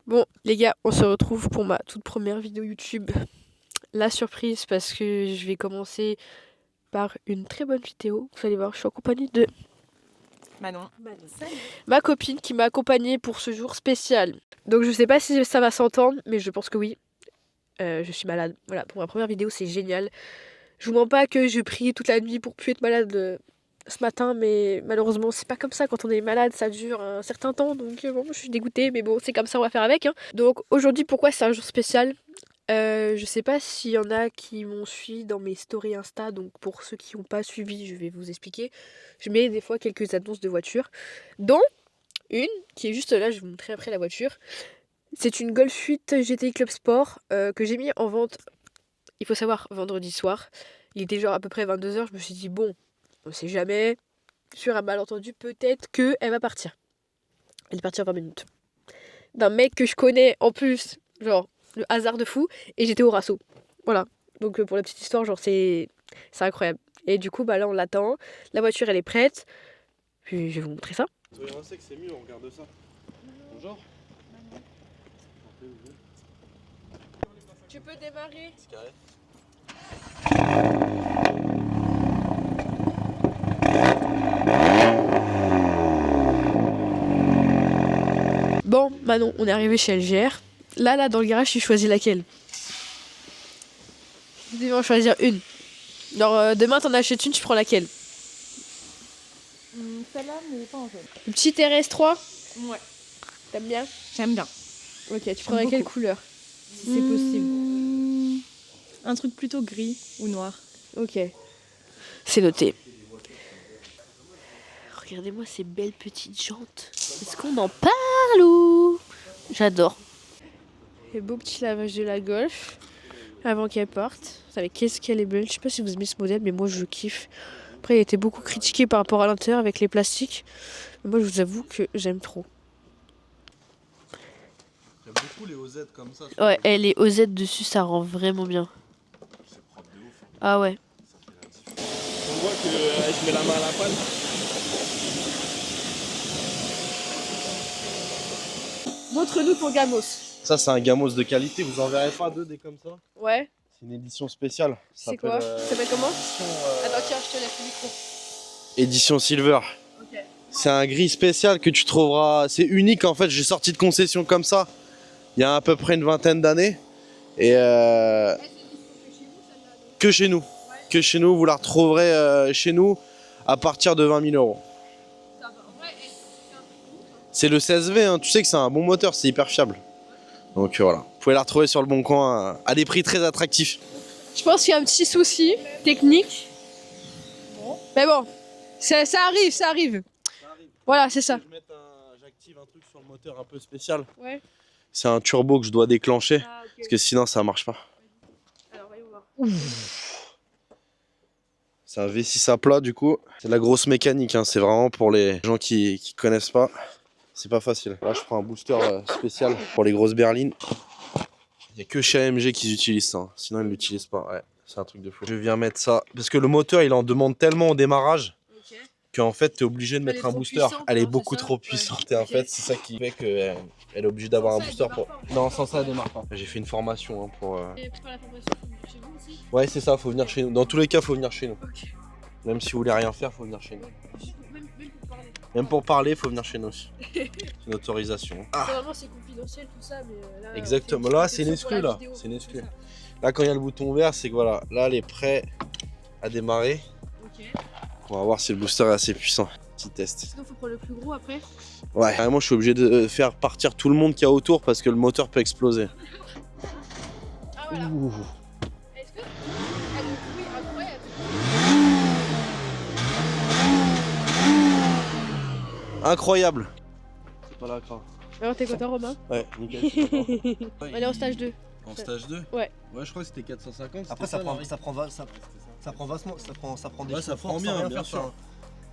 Bon, les gars, on se retrouve pour ma toute première vidéo YouTube. La surprise, parce que je vais commencer par une très bonne vidéo. Vous allez voir, je suis en compagnie de Manon. ma copine qui m'a accompagnée pour ce jour spécial. Donc je sais pas si ça va s'entendre, mais je pense que oui. Je suis malade. Voilà, pour ma première vidéo, c'est génial. Je vous mens pas que je prie toute la nuit pour plus être malade ce matin, mais malheureusement, c'est pas comme ça. Quand on est malade, ça dure un certain temps. Donc bon, je suis dégoûtée, mais bon, c'est comme ça, on va faire avec, hein. Donc aujourd'hui, pourquoi c'est un jour spécial? Je sais pas s'il y en a qui m'ont suivi dans mes stories Insta, donc pour ceux qui n'ont pas suivi, je vais vous expliquer. Je mets des fois quelques annonces de voitures, dont une qui est juste là, je vais vous montrer après la voiture. C'est une Golf 8 GTI Club Sport que j'ai mis en vente, il faut savoir, vendredi soir. Il était genre à peu près 22 h, je me suis dit bon, on sait jamais, sur un malentendu, peut-être qu'elle va partir. Elle est partie en 20 minutes. D'un mec que je connais en plus, genre le hasard de fou, et j'étais au Rasso. Voilà. Donc pour la petite histoire, genre c'est incroyable. Et du coup, bah là on l'attend. La voiture elle est prête. Puis je vais vous montrer ça. Soyez un sec, c'est mieux, on regarde ça. Bonjour. Tu peux démarrer. C'est carré. Bon, Manon, on est arrivé chez LGR. Là, dans le garage, tu choisis laquelle? Tu devais en choisir une. Alors demain t'en achètes une, tu prends laquelle? Celle-là, mais pas en jaune. Une petite RS3? Ouais. T'aimes bien? J'aime bien. Ok, tu prendrais quelle couleur? Si c'est possible. Un truc plutôt gris ou noir. Ok. C'est noté. Regardez-moi ces belles petites jantes. Est-ce qu'on en parle ou... J'adore. Et beau petit lavage de la Golf avant qu'elle parte. Vous savez, qu'est-ce qu'elle est belle. Je sais pas si vous aimez ce modèle, mais moi je kiffe. Après, il a été beaucoup critiqué par rapport à l'intérieur avec les plastiques. Mais moi, je vous avoue que j'aime trop. Il y a beaucoup les OZ comme ça. Ouais, et les OZ dessus, ça rend vraiment bien. C'est propre de ouf. Ah ouais. On voit que je mets la main à la panne. Montre-nous ton Gamos. Ça, c'est un Gamos de qualité, vous en verrez pas deux des comme ça. Ouais. C'est une édition spéciale. C'est quoi? Ça s'appelle comment? édition, Attends, tiens, je te laisse le micro. édition Silver. Ok. C'est un gris spécial que tu trouveras. C'est unique en fait, j'ai sorti de concession comme ça il y a à peu près une vingtaine d'années. Et que chez nous. Que chez nous, vous la retrouverez chez nous à partir de 20 000 €. C'est le 16V, hein. Tu sais que c'est un bon moteur, c'est hyper fiable. Donc voilà, vous pouvez la retrouver sur le bon coin à des prix très attractifs. Je pense qu'il y a un petit souci technique. Mais bon, ça arrive, ça arrive. Voilà, c'est ça. J'active un truc sur le moteur un peu spécial. Ouais. C'est un turbo que je dois déclencher, Ah, ok. parce que sinon ça marche pas. Alors, voyons voir. C'est un V6 à plat du coup. C'est de la grosse mécanique, hein. C'est vraiment pour les gens qui connaissent pas. C'est pas facile. Là je prends un booster spécial pour les grosses berlines. Il n'y a que chez AMG qu'ils utilisent ça, hein. Sinon ils ne l'utilisent pas. Ouais, c'est un truc de fou. Je viens mettre ça, parce que le moteur il en demande tellement au démarrage qu'en fait tu es obligé de mettre un booster. Elle est beaucoup trop puissante et en fait c'est ça qui fait qu'elle est obligée d'avoir un booster pour... Non, sans ça elle démarre pas. J'ai fait une formation hein, pour... Et pour la formation, chez vous aussi? Ouais c'est ça, faut venir chez nous. Dans tous les cas faut venir chez nous. Ok. Même si vous voulez rien faire, faut venir chez nous. Même pour parler. Même pour parler, faut venir chez nous aussi. C'est une autorisation. Ah. Normalement, c'est confidentiel tout ça, mais là. Exactement, là c'est une exclue là. C'est une exclue. Là quand il y a le bouton vert, c'est que voilà, là elle est prête à démarrer. Ok. On va voir si le booster est assez puissant. Petit test. Sinon, faut prendre le plus gros après. Ouais, vraiment je suis obligé de faire partir tout le monde qu'il y a autour parce que le moteur peut exploser. Ah voilà. Ouh. Est-ce que elle a le bruit incroyable? Incroyable. C'est pas là, grave. Alors, t'es content, Romain? Ouais, nickel. je suis content. On est en stage 2. En stage 2? Ouais. Ouais, je crois que c'était 450. Après ça prend vachement, ça prend des Ouais, ça chevaux prend forts bien, sans rien bien faire, sûr.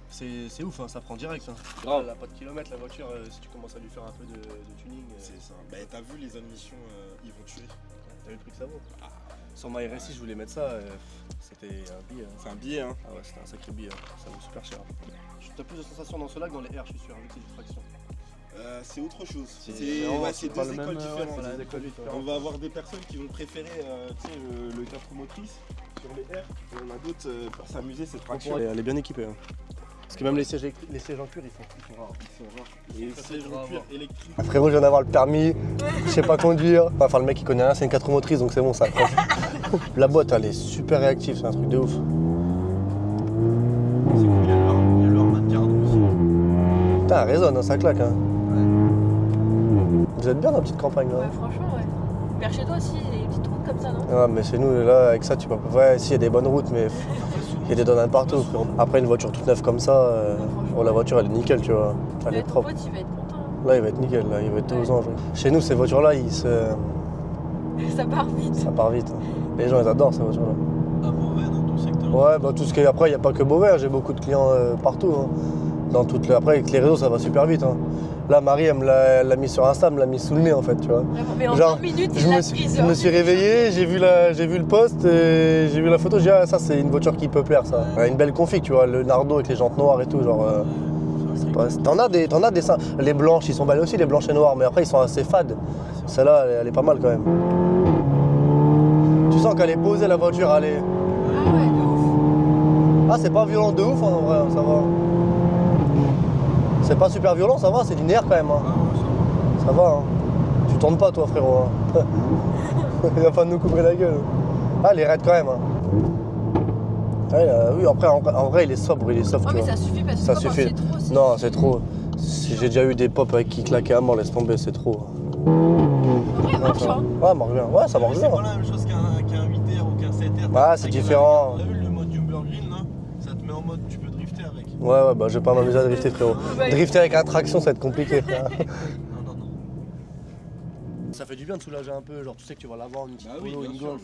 ça. C'est ouf, hein, ça prend direct. Hein. Grave. Elle a pas de kilomètres la voiture, si tu commences à lui faire un peu de tuning. C'est ça. Bah t'as vu les admissions, ils vont tuer. T'as vu le prix que ça vaut. Sur ma RSI, je voulais mettre ça, c'était un billet. Hein. C'est un billet hein. Ah ouais, c'était un sacré billet, hein. Ça vaut super cher. T'as plus de sensations dans ce lac que dans les R, je suis sûr, avec les distractions. C'est autre chose. C'est C'est pas deux le écoles même, différentes. c'est des écoles différentes. On va avoir des personnes qui vont préférer tu sais, le 4 motrices sur les R. Et on a d'autres pour s'amuser cette traction. Elle est bien équipée. Hein. Parce que même les sièges en cuir, ils sont rares. Et c'est en cuir électrique. Ah, frérot, je viens d'avoir le permis, je sais pas conduire. Enfin, le mec il connaît rien, c'est une 4 motrices donc c'est bon, ça accroche. La boîte elle est super réactive, c'est un truc de ouf. C'est cool, il y a le Harman Kardon aussi. Putain, elle résonne, hein, ça claque. Hein. Vous êtes bien dans la petite campagne là. Ouais, franchement, ouais. Vers chez toi aussi, il y a des petites routes comme ça, non? Ouais, mais chez nous, là, avec ça, tu peux pas. Ouais, si, il y a des bonnes routes, mais il y a des données partout, frérot. Après, une voiture toute neuve comme ça, oh, la voiture, elle est nickel, tu vois. Elle est Ton propre. pote, il va être content. Là, il va être nickel, là, il va être aux anges. Chez nous, ces voitures-là, Ça part vite. ça part vite. Les gens, ils adorent ces voitures-là. À Beauvais, dans ton secteur. Ouais, bah tout ce qui est. Après, il n'y a pas que Beauvais, hein, j'ai beaucoup de clients partout. Hein. Après, avec les réseaux, ça va super vite. Hein. Là, Marie, elle l'a mis sur Insta, elle me l'a mis sous le nez, en fait, tu vois. Mais en Genre, 30 minutes, Je il l'a me suis, prise. je me suis réveillé, j'ai vu le post, et j'ai vu la photo, j'ai dit ah, ça c'est une voiture qui peut plaire ça. Elle a une belle config, tu vois, le Nardo avec les jantes noires et tout, genre. T'en as des seins. Les blanches, ils sont belles aussi, les blanches et noires, mais après ils sont assez fades. Celle-là, elle est pas mal quand même. Tu sens qu'elle est posée la voiture, elle est. Ah ouais, de ouf. Ah, c'est pas violent de ouf en vrai, ça va. C'est pas super violent, ça va, c'est linéaire quand même. Hein. Ça va, hein. Tu tournes pas toi frérot. Hein. Il va pas nous couper la gueule. Ah, elle est raide quand même. Hein. Ouais, oui, après en vrai il est sobre, Oh, tu mais vois. ça suffit parce que Ça quand suffit. c'est trop, Non, c'est trop. J'ai déjà eu des pop avec qui claquaient à mort, laisse tomber, c'est trop. Ouais, marche, hein. Ouais, marche bien. Ouais, ça marche C'est bien. pas la même chose qu'un 8R ou qu'un 7R. Ah, c'est différent. T'as vu le mode Green là? Ça te met en mode tu peux drifter avec. Ouais, bah je vais pas m'amuser à drifter frérot. Ouais. Drifter avec attraction, ça va être compliqué. Non. Ça fait du bien de soulager un peu, genre tu sais que tu vas l'avoir une petite Bah oui, polo, bien une sûr. golf.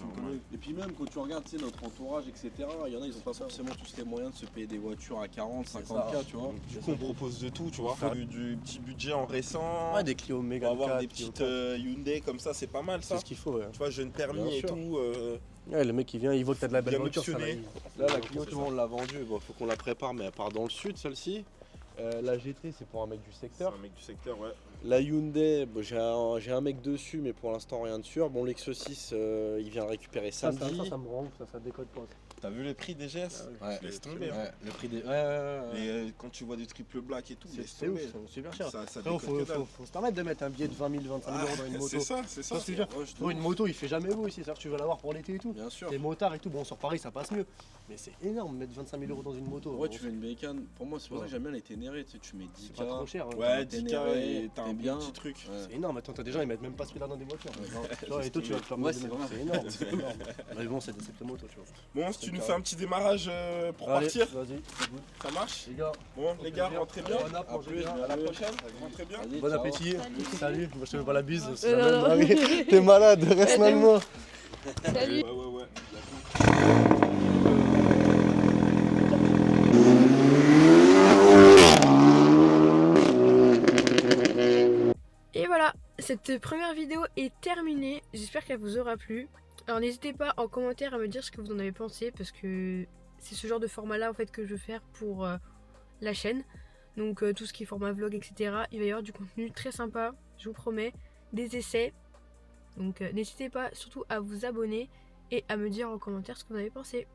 Et puis même quand tu regardes tu sais, notre entourage, etc., il y en a, ils ont pas forcément tous les moyens de se payer des voitures à 40, 50K, tu vois. Du coup, on propose de tout, tu vois. Du petit budget en récent. Ouais, des Clio On méga va avoir 4, des Clio petites 4. Hyundai comme ça, c'est pas mal ça. C'est ce qu'il faut, ouais. Tu vois, jeune permis Bien et sûr. tout. Ouais, le mec il vient, il voit que t'as de la belle Bien voiture, ça optionné. Là, la Clio, tout le monde l'a vendue. Bon, faut qu'on la prépare, mais elle part dans le sud celle-ci. La GT, c'est pour un mec du C'est secteur. un mec du secteur, ouais. La Hyundai, bon, j'ai un mec dessus, mais pour l'instant rien de sûr. Bon, l'Exo 6, il vient le récupérer Ça, samedi. ça me rend ouf, ça décode pas. T'as vu le prix des GS? Ouais. Laisse tomber. hein. Ouais, le prix des. Ouais. Et quand tu vois des triples black et tout, laisse C'est ouf, tomber. c'est super cher. Ça Frérot, déconne que dalle. faut se permettre de mettre un billet de 20 000, 25 000 euros dans une moto. C'est ça, c'est ça. Ça, c'est bien. proche de Frérot, une ouf. moto il fait jamais beau ici, c'est-à-dire que tu vas l'avoir pour l'été et tout. Bien sûr. Les motards et tout, bon sur Paris ça passe mieux. Mais c'est énorme mettre 25 000 euros dans une moto. Ouais, tu fais une bécane. Pour moi, c'est pour ça que j'aime bien les Ténéré. Tu sais, tu mets 10K. C'est pas trop cher. Hein. Ouais, T'es 10K Ténéré, et t'as un t'es bien. petit truc. Ouais. C'est énorme, attends, t'as des gens ils mettent même pas celui-là dans des voitures. Ouais. Tu vois, et toi tu vas te faire Ouais, mettre- c'est vrai. c'est énorme, c'est énorme. Mais bon, c'est des cette moto, tu vois. Bon, si tu nous fais un petit démarrage pour Allez, partir, vas-y, ça marche? les gars. Bon, les gars, rentrez bien. Bon app, À mangez plus, bien. à la prochaine. Rentrez bien. Vas-y, Bon ciao. appétit. Salut. Moi je te fais pas la bise. c'est Non, la même. non. Ah oui. T'es malade, reste mal moi. Salut. Ouais. Et voilà, cette première vidéo est terminée. J'espère qu'elle vous aura plu. Alors n'hésitez pas en commentaire à me dire ce que vous en avez pensé, parce que c'est ce genre de format là en fait que je veux faire pour la chaîne. Donc tout ce qui est format vlog, etc. Il va y avoir du contenu très sympa, je vous promets, des essais. Donc n'hésitez pas surtout à vous abonner et à me dire en commentaire ce que vous en avez pensé.